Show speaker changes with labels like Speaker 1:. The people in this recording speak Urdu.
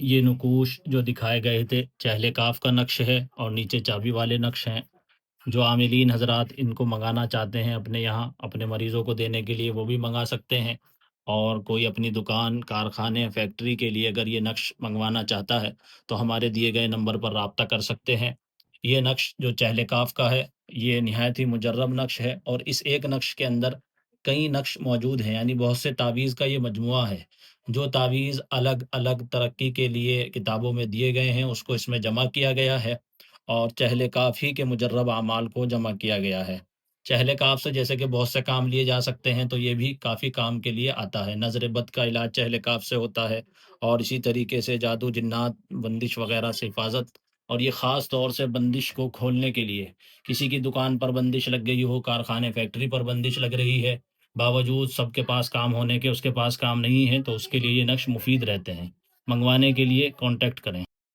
Speaker 1: یہ نقوش جو دکھائے گئے تھے چہل کاف کا نقش ہے اور نیچے چابی والے نقش ہیں۔ جو عاملین حضرات ان کو منگانا چاہتے ہیں اپنے یہاں اپنے مریضوں کو دینے کے لیے وہ بھی منگا سکتے ہیں، اور کوئی اپنی دکان، کارخانے، فیکٹری کے لیے اگر یہ نقش منگوانا چاہتا ہے تو ہمارے دیے گئے نمبر پر رابطہ کر سکتے ہیں۔ یہ نقش جو چہل کاف کا ہے یہ نہایت ہی مجرب نقش ہے، اور اس ایک نقش کے اندر کئی نقش موجود ہیں، یعنی بہت سے تعویذ کا یہ مجموعہ ہے۔ جو تعویذ الگ الگ ترقی کے لیے کتابوں میں دیے گئے ہیں اس کو اس میں جمع کیا گیا ہے، اور چہل کاف ہی کے مجرب اعمال کو جمع کیا گیا ہے۔ چہل کاف سے جیسے کہ بہت سے کام لیے جا سکتے ہیں، تو یہ بھی کافی کام کے لیے آتا ہے۔ نظر بد کا علاج چہل کاف سے ہوتا ہے، اور اسی طریقے سے جادو، جنات، بندش وغیرہ سے حفاظت، اور یہ خاص طور سے بندش کو کھولنے کے لیے۔ کسی کی دکان پر بندش لگ گئی ہو، کارخانے فیکٹری پر بندش لگ رہی ہے، باوجود سب کے پاس کام ہونے کے اس کے پاس کام نہیں ہے، تو اس کے لیے یہ نقش مفید رہتے ہیں۔ منگوانے کے لیے کانٹیکٹ کریں۔